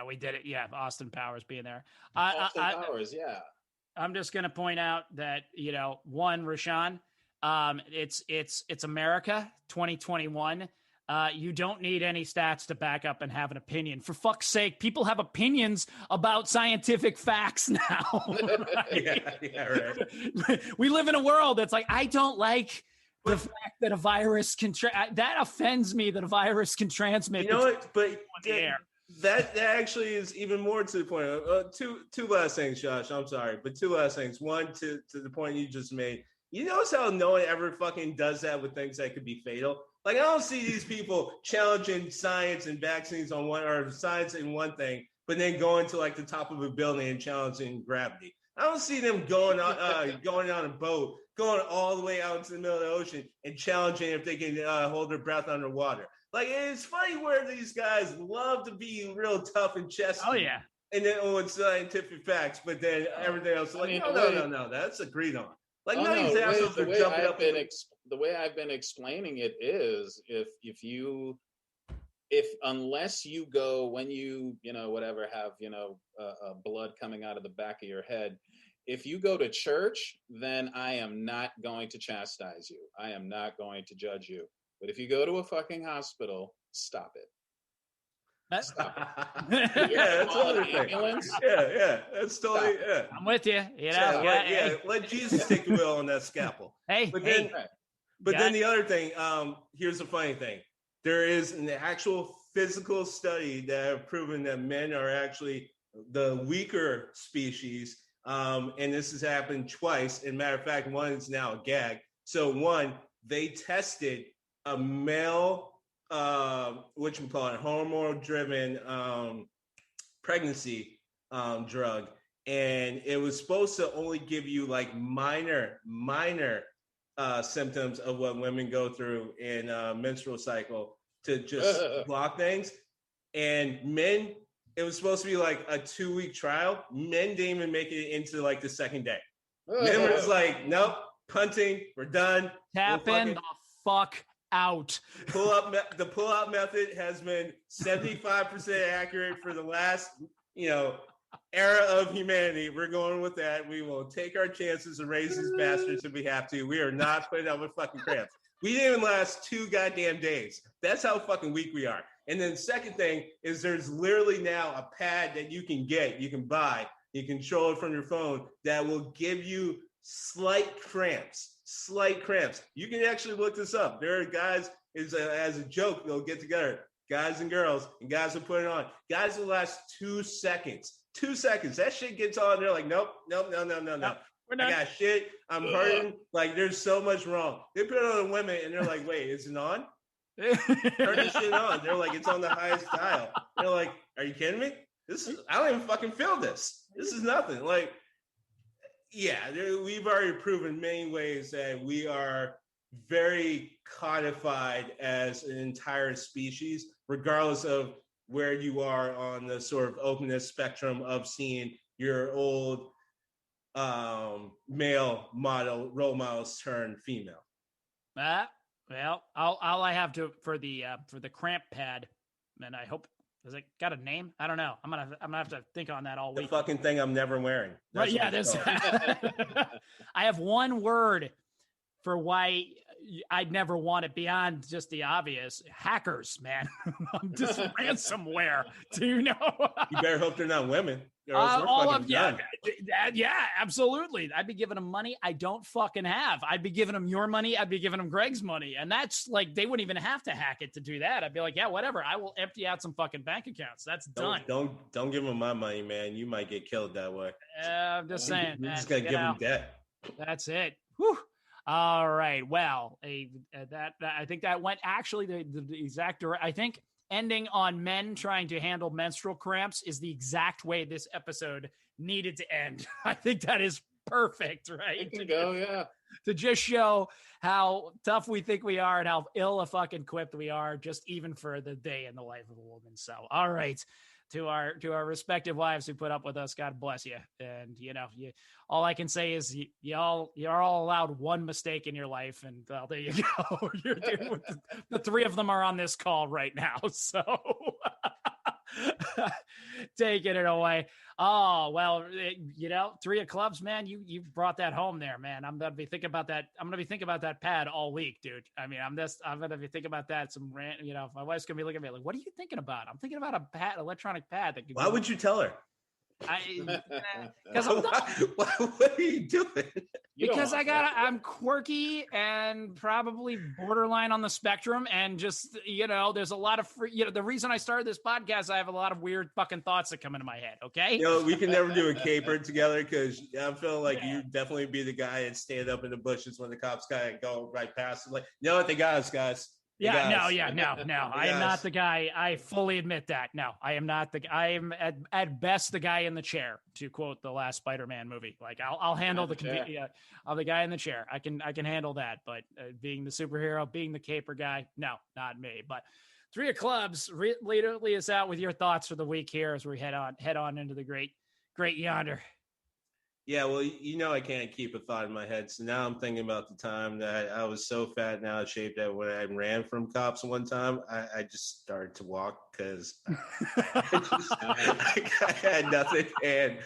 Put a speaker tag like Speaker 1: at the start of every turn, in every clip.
Speaker 1: we did it. Yeah, Austin Powers being there.
Speaker 2: Austin Powers, yeah.
Speaker 1: I'm just going to point out that, one, RaShaun, it's America 2021. You don't need any stats to back up and have an opinion. For fuck's sake, people have opinions about scientific facts now. Right?
Speaker 3: Right.
Speaker 1: We live in a world that's like, I don't like the fact that a virus can that offends me that a virus can transmit.
Speaker 3: You know what? But that actually is even more to the point. Two last things, Josh. I'm sorry, but two last things. One, to the point you just made. You notice how no one ever fucking does that with things that could be fatal? Like, I don't see these people challenging science and vaccines on one, or science in one thing, but then going to like the top of a building and challenging gravity. I don't see them going on a boat, going all the way out into the middle of the ocean and challenging if they can hold their breath underwater. Like, it's funny where these guys love to be real tough and chesty.
Speaker 1: Oh, yeah.
Speaker 3: And then with scientific facts, but then everything else is like, no, that's agreed on. Like, none of these assholes are jumping up.
Speaker 2: The way I've been explaining it is, unless you go when you have blood coming out of the back of your head, if you go to church, then I am not going to chastise you. I am not going to judge you. But if you go to a fucking hospital, stop it. Stop it.
Speaker 3: Yeah, that's another thing. Yeah, that's totally. Yeah.
Speaker 1: I'm with you.
Speaker 3: Let Jesus take the wheel on that scalpel. But then the other thing. Here's the funny thing. There is an actual physical study that have proven that men are actually the weaker species. And this has happened twice. And matter of fact, one is now a gag. So one, they tested a male, hormone-driven pregnancy drug, and it was supposed to only give you like minor symptoms of what women go through in menstrual cycle to just block things. And men, it was supposed to be like a 2-week trial. Men didn't even make it into like the second day. Men were just like, nope, punting, we're done.
Speaker 1: Tapping the fuck out.
Speaker 3: The pull-out method has been 75% accurate for the last, era of humanity. We're going with that. We will take our chances and raise these bastards if we have to. We are not putting up with fucking cramps. We didn't even last 2 goddamn days. That's how fucking weak we are. And then second thing is there's literally now a pad that you can get, you can buy, you control it from your phone that will give you slight cramps. You can actually look this up. There are guys, as a joke, they'll get together, guys and girls, and guys will put it on. Guys will last 2 seconds. 2 seconds. That shit gets on. They're like, nope. I got shit. I'm hurting. Like, there's so much wrong. They put it on women, and they're like, wait, is it on? Turn this shit on. They're like, it's on the highest dial. They're like, are you kidding me? I don't even fucking feel this. This is nothing. Like, yeah, we've already proven many ways that we are very codified as an entire species, regardless of where you are on the sort of openness spectrum of seeing your old male model, role models turn female.
Speaker 1: Well, all I have to for the cramp pad, and I hope, has it got a name? I don't know. I'm gonna have to think on that all week.
Speaker 3: The fucking thing I'm never wearing.
Speaker 1: Right? Yeah, this. I have one word for why I'd never want it beyond just the obvious. Hackers, man. Just ransomware. Do you know?
Speaker 3: You better hope they're not women.
Speaker 1: Yeah, absolutely. I'd be giving them money I don't fucking have. I'd be giving them your money. I'd be giving them Greg's money. And that's like, they wouldn't even have to hack it to do that. I'd be like, yeah, whatever. I will empty out some fucking bank accounts. That's done.
Speaker 3: Don't give them my money, man. You might get killed that way.
Speaker 1: I'm just saying.
Speaker 3: You just got to give them debt.
Speaker 1: That's it. Whew. All right. Well, I think that went actually the exact I think ending on men trying to handle menstrual cramps is the exact way this episode needed to end. I think that is perfect, right? To just show how tough we think we are and how ill a fucking equipped we are, just even for the day in the life of a woman. So, all right. To our respective wives who put up with us, God bless you. And all I can say is you're all allowed one mistake in your life, and well, there you go. The 3 of them are on this call right now. So taking it away. Oh, well, Three of Clubs, man, you brought that home there, man. I'm going to be thinking about that. I'm going to be thinking about that pad all week, dude. I mean, I'm going to be thinking about that. My wife's going to be looking at me like, what are you thinking about? I'm thinking about a pad, electronic pad.
Speaker 3: Why would you tell her?
Speaker 1: Because
Speaker 3: what are you doing?
Speaker 1: Because I'm quirky and probably borderline on the spectrum, and just there's a lot of the reason I started this podcast, I have a lot of weird fucking thoughts that come into my head. Okay,
Speaker 3: we can never do a caper together because I'm feeling like you definitely be the guy and stand up in the bushes when the cops go right past them, like, no, they got us, guys.
Speaker 1: No. I am not the guy. I fully admit that. No, I am not I am at best the guy in the chair, to quote the last Spider-Man movie. Like I'll handle I'm the guy in the chair. I can handle that. But being the superhero, being the caper guy, no, not me. But Three of Clubs, lead us out with your thoughts for the week here as we head on into the great yonder.
Speaker 3: Yeah, well, I can't keep a thought in my head. So now I'm thinking about the time that I was so fat and out of shape that when I ran from cops one time, I just started to walk because I had nothing. And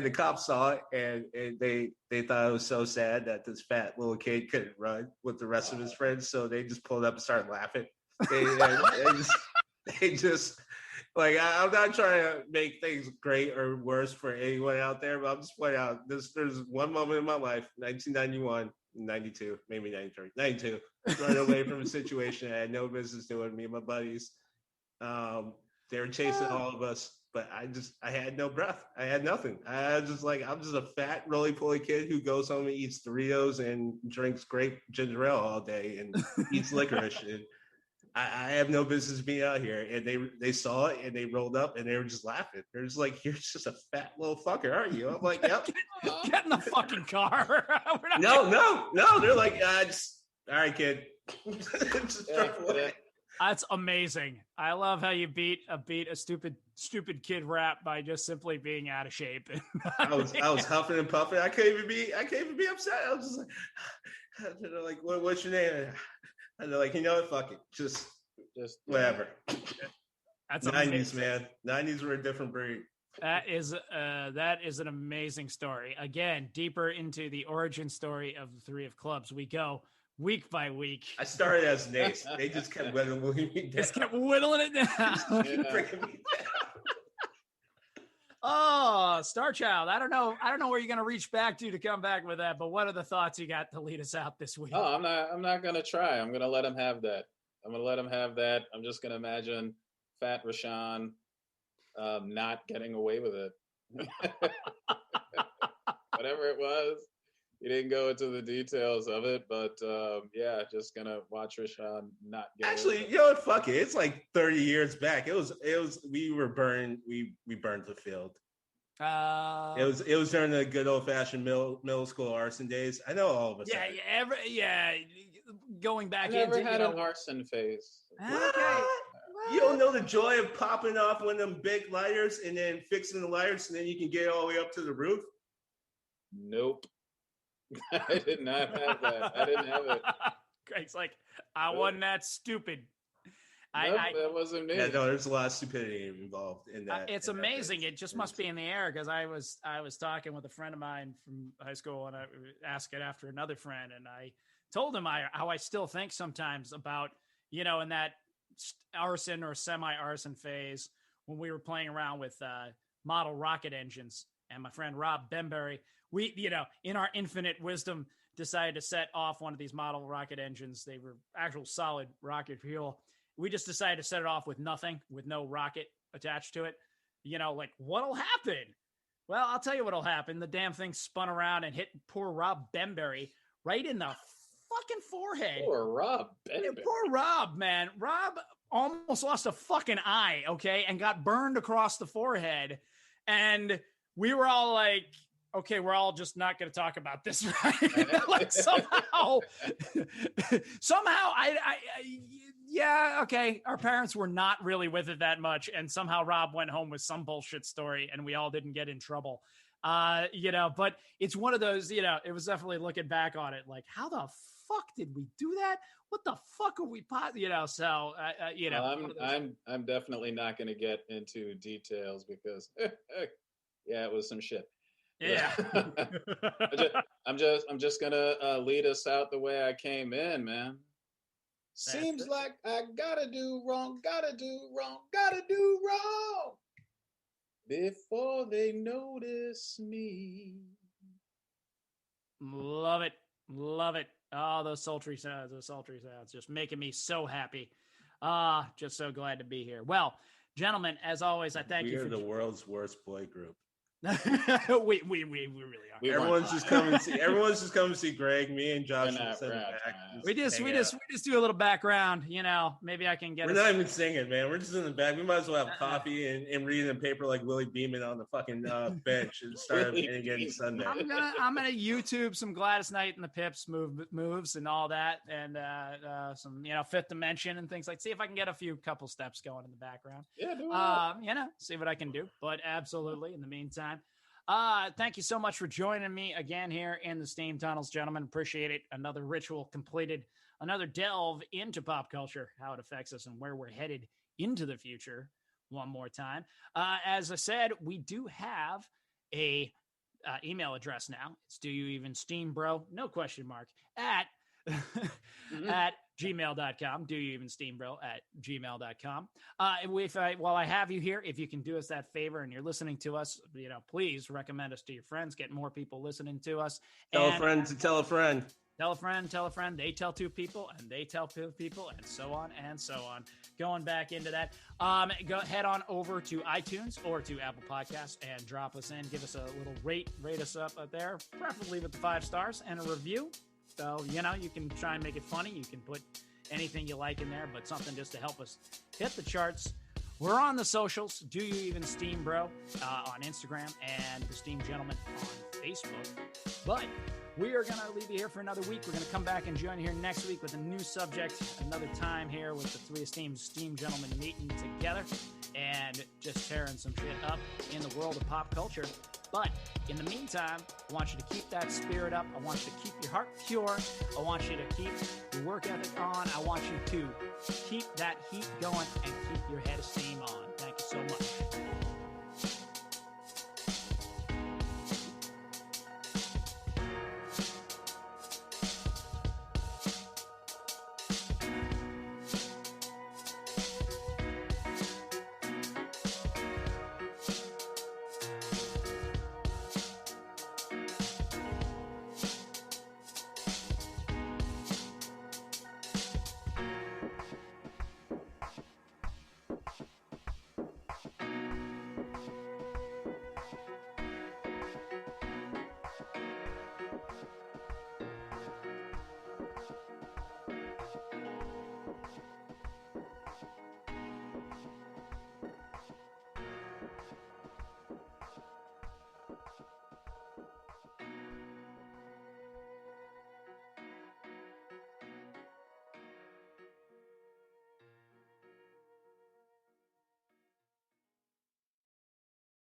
Speaker 3: the cops saw it, and they thought it was so sad that this fat little kid couldn't run with the rest of his friends. So they just pulled up and started laughing. They just like, I'm not trying to make things great or worse for anyone out there, but I'm just pointing out there's one moment in my life, 1991, 92, maybe 93, 92, running away from a situation I had no business doing. Me and my buddies, they were chasing all of us, but I had no breath. I had nothing. I'm just a fat, roly-poly kid who goes home and eats Doritos and drinks grape ginger ale all day and eats licorice. And I have no business being out here. And they saw it and they rolled up and they were just laughing. They're just like, you're just a fat little fucker, aren't you? I'm like, yep.
Speaker 1: Get in the fucking car.
Speaker 3: No. They're like, all right, kid. Just drive away.
Speaker 1: That's amazing. I love how you beat a stupid kid rap by just simply being out of shape.
Speaker 3: I was huffing and puffing. I can't even be upset. I was just like, what's your name? And they're like, what, fuck it. Just whatever.
Speaker 1: That's
Speaker 3: 90s,
Speaker 1: amazing.
Speaker 3: man. 90s were a different breed.
Speaker 1: That is an amazing story. Again, deeper into the origin story of the Three of Clubs we go week by week.
Speaker 3: I started as an ace. They just kept whittling me down.
Speaker 1: Just kept whittling it down.
Speaker 3: Keep bringing me down.
Speaker 1: Oh, Star Child. I don't know where you're going to reach back to come back with that, but what are the thoughts you got to lead us out this week?
Speaker 2: Oh, I'm not going to try. I'm going to let him have that. I'm just going to imagine fat RaShaun not getting away with it. Whatever it was. He didn't go into the details of it, but just going to watch RaShaun not get
Speaker 3: Actually, you know what? Fuck it. It's like 30 years back. It was we burned the field. It was during the good old fashioned middle school arson days. I know all of us.
Speaker 1: Going back
Speaker 2: I never had an arson phase.
Speaker 1: Okay.
Speaker 3: You don't know the joy of popping off one of them big lighters and then fixing the lighters and then you can get all the way up to the roof?
Speaker 2: Nope. I did not have that. I didn't have it.
Speaker 1: Greg's like, I wasn't that stupid.
Speaker 2: That wasn't me.
Speaker 3: Yeah, no, there's a lot of stupidity involved in that.
Speaker 1: It's amazing. It just must be in the air because I was talking with a friend of mine from high school and I asked it after another friend and I told him how I still think sometimes about, in that arson or semi-arson phase when we were playing around with model rocket engines. And my friend Rob Benberry, we, in our infinite wisdom, decided to set off one of these model rocket engines. They were actual solid rocket fuel. We just decided to set it off with nothing, with no rocket attached to it. Like, what'll happen? Well, I'll tell you what'll happen. The damn thing spun around and hit poor Rob Benberry right in the fucking forehead.
Speaker 2: Poor Rob Benberry.
Speaker 1: Poor Rob, man. Rob almost lost a fucking eye, okay, and got burned across the forehead. And we were all like, okay, we're all just not going to talk about this, right? Like somehow, okay. Our parents were not really with it that much. And somehow Rob went home with some bullshit story and we all didn't get in trouble. But it's one of those, it was definitely looking back on it. Like, how the fuck did we do that? What the fuck are we so
Speaker 2: I'm definitely not going to get into details because yeah, it was some shit.
Speaker 1: Yeah.
Speaker 2: I'm just gonna lead us out the way I came in, man. Seems like I gotta do wrong before they notice me.
Speaker 1: Love it. Oh, those sultry sounds, just making me so happy. Just so glad to be here. Well, gentlemen, as always, I thank you for
Speaker 3: the world's worst boy group.
Speaker 1: we really are.
Speaker 3: Everyone's just coming to see Greg. Me and Josh send back.
Speaker 1: We just do a little background, maybe I can get.
Speaker 3: We're not even singing, man. We're just in the back. We might as well have coffee and reading the paper like Willie Beeman on the fucking bench and start again Sunday.
Speaker 1: I'm gonna YouTube some Gladys Knight and the Pips moves and all that, and some Fifth Dimension and things like. See if I can get a couple steps going in the background.
Speaker 2: Yeah, do it.
Speaker 1: See what I can do. But absolutely, in the meantime. Thank you so much for joining me again here in the Steam Tunnels, gentlemen. Appreciate it. Another ritual completed, another delve into pop culture, how it affects us and where we're headed into the future one more time. As I said, we do have a email address now. It's doyouevensteambro, no question mark, at at gmail.com. doyouevensteambro at gmail.com. While I have you here, if you can do us that favor and you're listening to us, please recommend us to your friends, get more people listening to us.
Speaker 3: Tell a friend to tell a friend.
Speaker 1: Tell a friend, they tell two people, and they tell two people, and so on and so on. Going back into that, head on over to iTunes or to Apple Podcasts and drop us in. Give us a little rate us up there, preferably with the 5 stars and a review. So, you can try and make it funny. You can put anything you like in there, but something just to help us hit the charts. We're on the socials. Do You Even Steam Bro on Instagram and the Steam Gentleman on Facebook. But we are going to leave you here for another week. We're going to come back and join you here next week with a new subject, another time here with the 3 esteemed Steam Gentlemen meeting together and just tearing some shit up in the world of pop culture. But in the meantime, I want you to keep that spirit up. I want you to keep your heart pure. I want you to keep your work ethic on. I want you to keep that heat going and keep your head of steam on. Thank you so much.